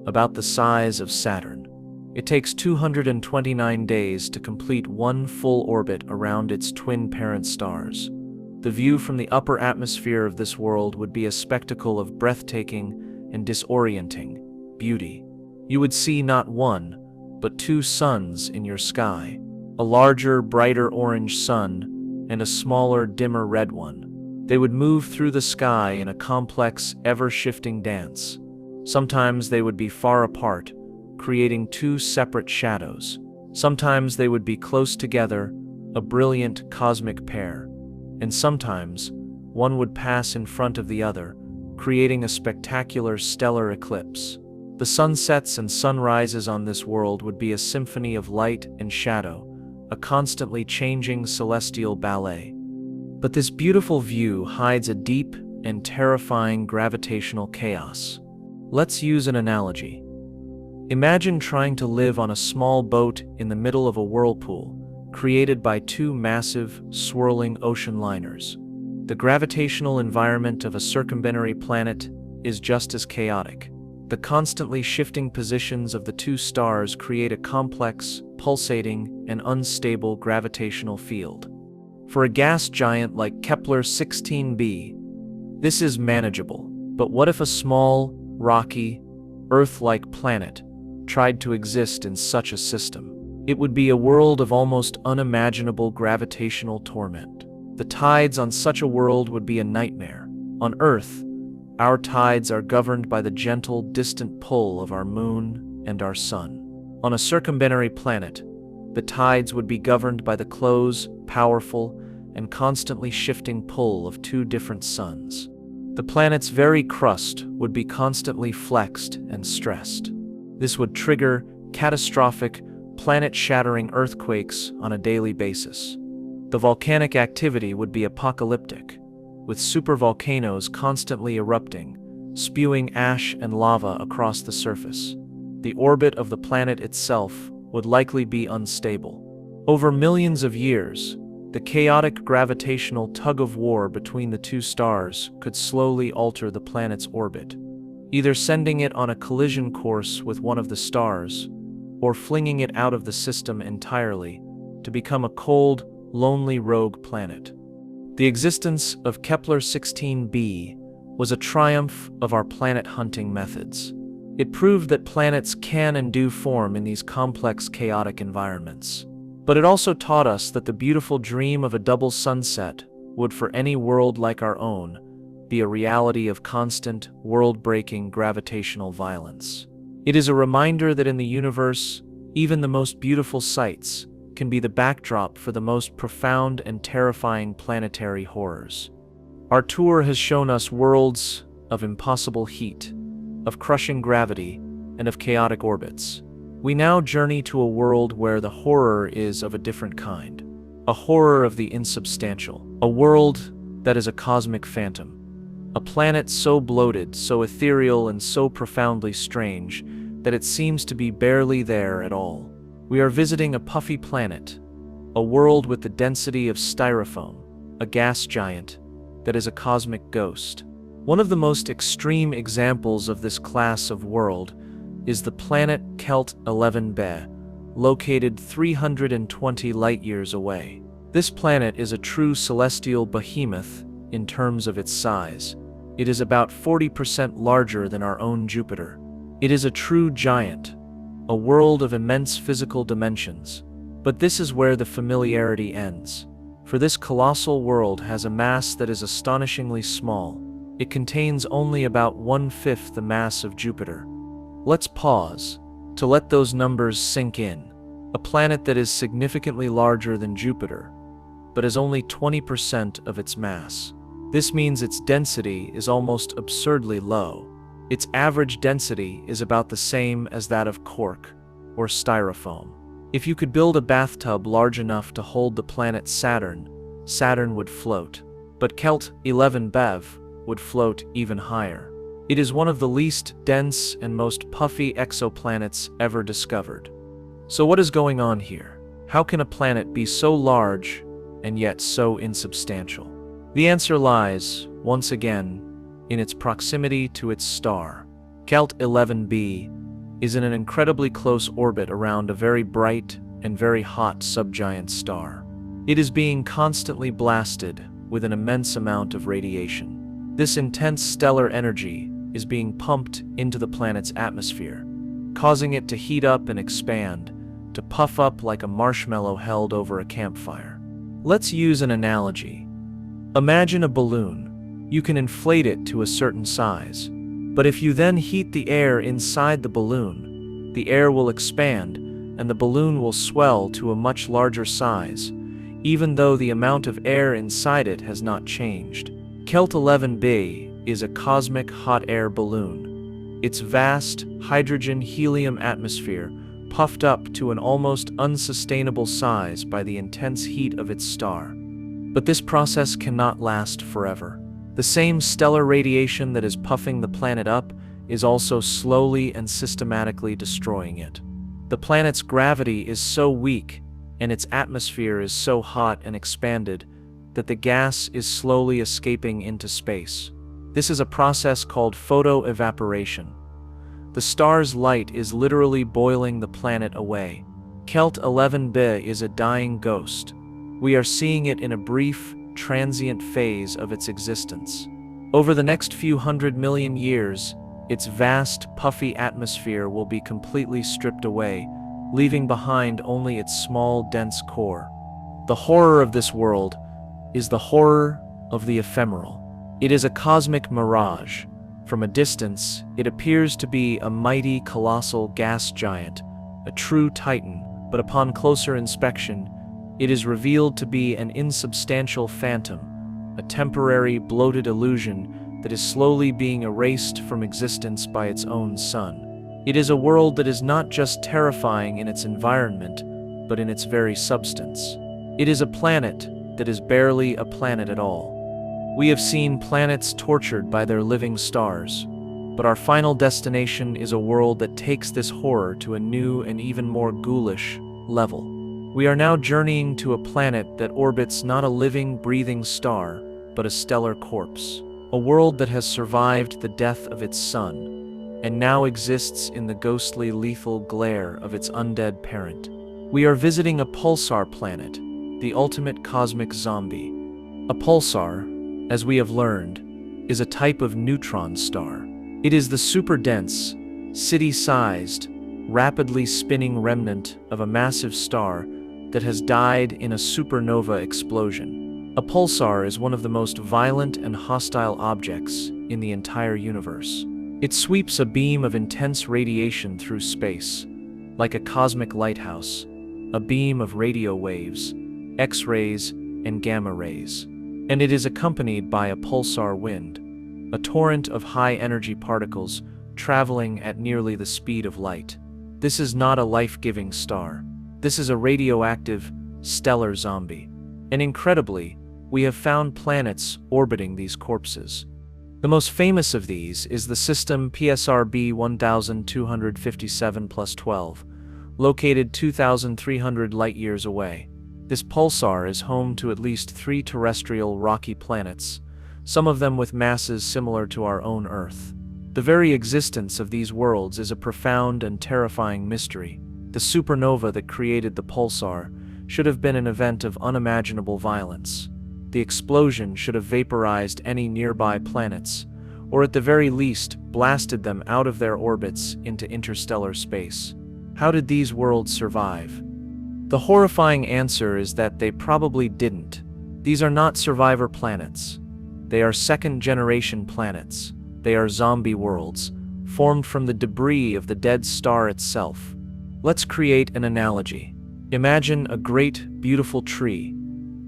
about the size of Saturn. It takes 229 days to complete one full orbit around its twin parent stars. The view from the upper atmosphere of this world would be a spectacle of breathtaking and disorienting beauty. You would see not one, but two suns in your sky, a larger, brighter orange sun and a smaller, dimmer red one. They would move through the sky in a complex, ever-shifting dance. Sometimes they would be far apart, creating two separate shadows. Sometimes they would be close together, a brilliant cosmic pair. And sometimes, one would pass in front of the other, creating a spectacular stellar eclipse. The sunsets and sunrises on this world would be a symphony of light and shadow, a constantly changing celestial ballet. But this beautiful view hides a deep and terrifying gravitational chaos. Let's use an analogy. Imagine trying to live on a small boat in the middle of a whirlpool, created by two massive, swirling ocean liners. The gravitational environment of a circumbinary planet is just as chaotic. The constantly shifting positions of the two stars create a complex, pulsating, and unstable gravitational field. For a gas giant like Kepler-16b, this is manageable. But what if a small, rocky, Earth-like planet tried to exist in such a system? It would be a world of almost unimaginable gravitational torment. The tides on such a world would be a nightmare. On Earth, our tides are governed by the gentle, distant pull of our moon and our sun. On a circumbinary planet, the tides would be governed by the close, powerful, and constantly shifting pull of two different suns. The planet's very crust would be constantly flexed and stressed. This would trigger catastrophic, planet-shattering earthquakes on a daily basis. The volcanic activity would be apocalyptic, with supervolcanoes constantly erupting, spewing ash and lava across the surface. The orbit of the planet itself would likely be unstable. Over millions of years, the chaotic gravitational tug-of-war between the two stars could slowly alter the planet's orbit, either sending it on a collision course with one of the stars, or flinging it out of the system entirely to become a cold, lonely rogue planet. The existence of Kepler-16b was a triumph of our planet-hunting methods. It proved that planets can and do form in these complex, chaotic environments. But it also taught us that the beautiful dream of a double sunset would, for any world like our own, be a reality of constant, world-breaking gravitational violence. It is a reminder that in the universe, even the most beautiful sights can be the backdrop for the most profound and terrifying planetary horrors. Our tour has shown us worlds of impossible heat, of crushing gravity, and of chaotic orbits. We now journey to a world where the horror is of a different kind, a horror of the insubstantial, a world that is a cosmic phantom, a planet so bloated, so ethereal, and so profoundly strange that it seems to be barely there at all. We are visiting a puffy planet, a world with the density of styrofoam, a gas giant that is a cosmic ghost. One of the most extreme examples of this class of world is the planet Kelt 11b, located 320 light-years away. This planet is a true celestial behemoth in terms of its size. It is about 40% larger than our own Jupiter. It is a true giant, a world of immense physical dimensions. But this is where the familiarity ends. For this colossal world has a mass that is astonishingly small. It contains only about 1/5 the mass of Jupiter. Let's pause to let those numbers sink in. A planet that is significantly larger than Jupiter, but has only 20% of its mass. This means its density is almost absurdly low. Its average density is about the same as that of cork or styrofoam. If you could build a bathtub large enough to hold the planet Saturn, Saturn would float. But Kelt 11b would float even higher. It is one of the least dense and most puffy exoplanets ever discovered. So what is going on here? How can a planet be so large and yet so insubstantial? The answer lies, once again, in its proximity to its star. Kelt 11b is in an incredibly close orbit around a very bright and very hot subgiant star. It is being constantly blasted with an immense amount of radiation. This intense stellar energy is being pumped into the planet's atmosphere, causing it to heat up and expand, to puff up like a marshmallow held over a campfire. Let's use an analogy. Imagine a balloon. You can inflate it to a certain size, but if you then heat the air inside the balloon, the air will expand and the balloon will swell to a much larger size, even though the amount of air inside it has not changed. Kelt 11b is a cosmic hot air balloon. Its vast hydrogen-helium atmosphere puffed up to an almost unsustainable size by the intense heat of its star. But this process cannot last forever. The same stellar radiation that is puffing the planet up is also slowly and systematically destroying it. The planet's gravity is so weak and its atmosphere is so hot and expanded that the gas is slowly escaping into space. This is a process called photoevaporation. The star's light is literally boiling the planet away. Kelt 11b is a dying ghost. We are seeing it in a brief, transient phase of its existence. Over the next few 100 million years, its vast, puffy atmosphere will be completely stripped away, leaving behind only its small, dense core. The horror of this world is the horror of the ephemeral. It is a cosmic mirage. From a distance, it appears to be a mighty, colossal gas giant, a true titan, but upon closer inspection, it is revealed to be an insubstantial phantom, a temporary, bloated illusion that is slowly being erased from existence by its own sun. It is a world that is not just terrifying in its environment, but in its very substance. It is a planet that is barely a planet at all. We have seen planets tortured by their living stars, but our final destination is a world that takes this horror to a new and even more ghoulish level. We are now journeying to a planet that orbits not a living, breathing star, but a stellar corpse. A world that has survived the death of its sun, and now exists in the ghostly, lethal glare of its undead parent. We are visiting a pulsar planet, the ultimate cosmic zombie. A pulsar, as we have learned, is a type of neutron star. It is the super-dense, city-sized, rapidly spinning remnant of a massive star that has died in a supernova explosion. A pulsar is one of the most violent and hostile objects in the entire universe. It sweeps a beam of intense radiation through space, like a cosmic lighthouse, a beam of radio waves, X-rays, and gamma rays. And it is accompanied by a pulsar wind, a torrent of high-energy particles traveling at nearly the speed of light. This is not a life-giving star. This is a radioactive, stellar zombie. And incredibly, we have found planets orbiting these corpses. The most famous of these is the system PSRB 1257+12, located 2,300 light-years away. This pulsar is home to at least 3 terrestrial rocky planets, some of them with masses similar to our own Earth. The very existence of these worlds is a profound and terrifying mystery. The supernova that created the pulsar should have been an event of unimaginable violence. The explosion should have vaporized any nearby planets, or at the very least, blasted them out of their orbits into interstellar space. How did these worlds survive? The horrifying answer is that they probably didn't. These are not survivor planets. They are second-generation planets. They are zombie worlds, formed from the debris of the dead star itself. Let's create an analogy. Imagine a great, beautiful tree,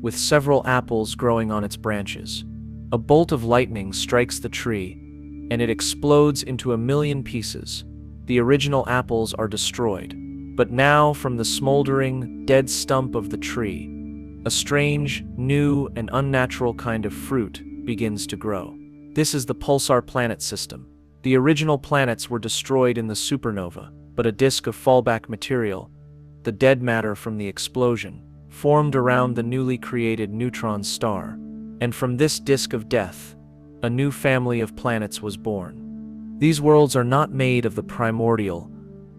with several apples growing on its branches. A bolt of lightning strikes the tree, and it explodes into a million pieces. The original apples are destroyed. But now, from the smoldering, dead stump of the tree, a strange, new, and unnatural kind of fruit begins to grow. This is the pulsar planet system. The original planets were destroyed in the supernova, but a disk of fallback material, the dead matter from the explosion, formed around the newly created neutron star. And from this disk of death, a new family of planets was born. These worlds are not made of the primordial,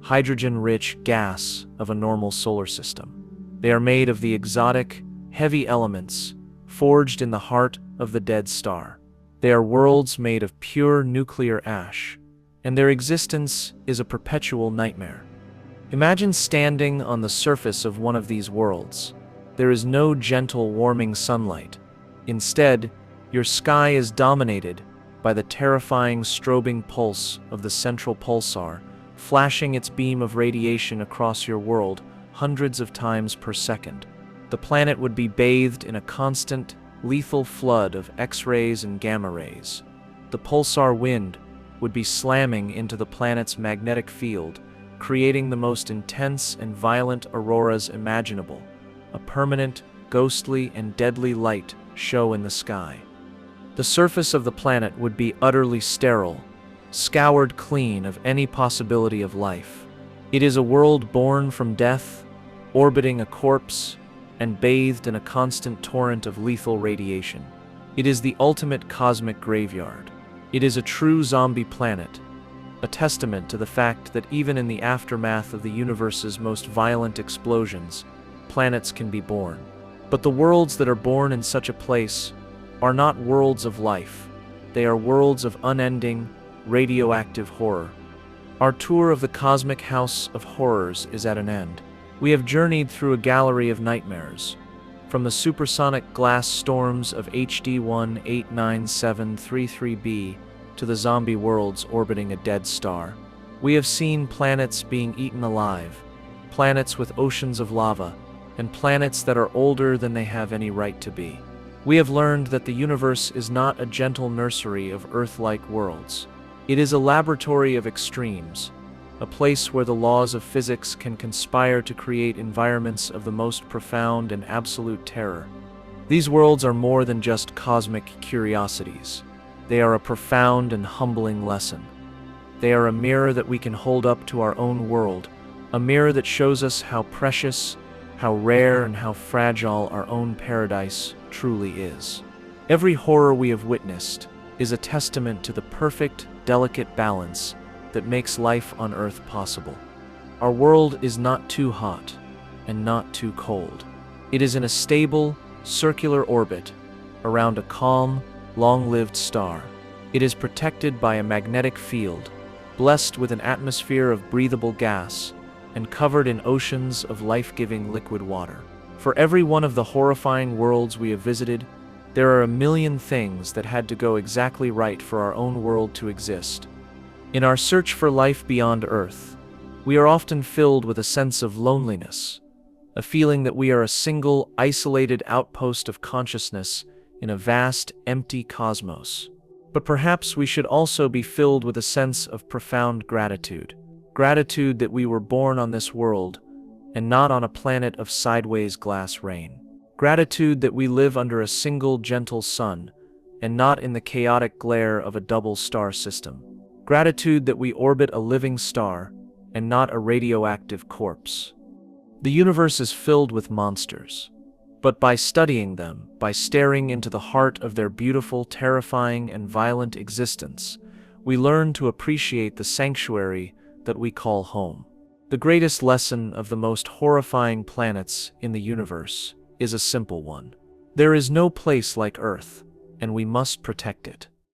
hydrogen-rich gas of a normal solar system. They are made of the exotic, heavy elements forged in the heart of the dead star. They are worlds made of pure nuclear ash, and their existence is a perpetual nightmare. Imagine standing on the surface of one of these worlds. There is no gentle, warming sunlight. Instead, your sky is dominated by the terrifying strobing pulse of the central pulsar, flashing its beam of radiation across your world hundreds of times per second. The planet would be bathed in a constant, lethal flood of X-rays and gamma rays. The pulsar wind would be slamming into the planet's magnetic field, creating the most intense and violent auroras imaginable, a permanent, ghostly, and deadly light show in the sky. The surface of the planet would be utterly sterile, scoured clean of any possibility of life. It is a world born from death, orbiting a corpse, and bathed in a constant torrent of lethal radiation. It is the ultimate cosmic graveyard. It is a true zombie planet, a testament to the fact that even in the aftermath of the universe's most violent explosions, planets can be born. But the worlds that are born in such a place are not worlds of life. They are worlds of unending, radioactive horror. Our tour of the cosmic house of horrors is at an end. We have journeyed through a gallery of nightmares, from the supersonic glass storms of HD 189733b to the zombie worlds orbiting a dead star. We have seen planets being eaten alive, planets with oceans of lava, and planets that are older than they have any right to be. We have learned that the universe is not a gentle nursery of Earth-like worlds. It is a laboratory of extremes, a place where the laws of physics can conspire to create environments of the most profound and absolute terror. These worlds are more than just cosmic curiosities. They are a profound and humbling lesson. They are a mirror that we can hold up to our own world, a mirror that shows us how precious, how rare, and how fragile our own paradise truly is. Every horror we have witnessed is a testament to the perfect, delicate balance that makes life on Earth possible. Our world is not too hot and not too cold. It is in a stable, circular orbit around a calm, long-lived star. It is protected by a magnetic field, blessed with an atmosphere of breathable gas, and covered in oceans of life-giving liquid water. For every one of the horrifying worlds we have visited, there are a million things that had to go exactly right for our own world to exist. In our search for life beyond Earth, we are often filled with a sense of loneliness, a feeling that we are a single, isolated outpost of consciousness in a vast, empty cosmos. But perhaps we should also be filled with a sense of profound gratitude. Gratitude that we were born on this world and not on a planet of sideways glass rain. Gratitude that we live under a single gentle sun and not in the chaotic glare of a double star system. Gratitude that we orbit a living star and not a radioactive corpse. The universe is filled with monsters, but by studying them, by staring into the heart of their beautiful, terrifying, and violent existence, we learn to appreciate the sanctuary that we call home. The greatest lesson of the most horrifying planets in the universe is a simple one. There is no place like Earth, and we must protect it.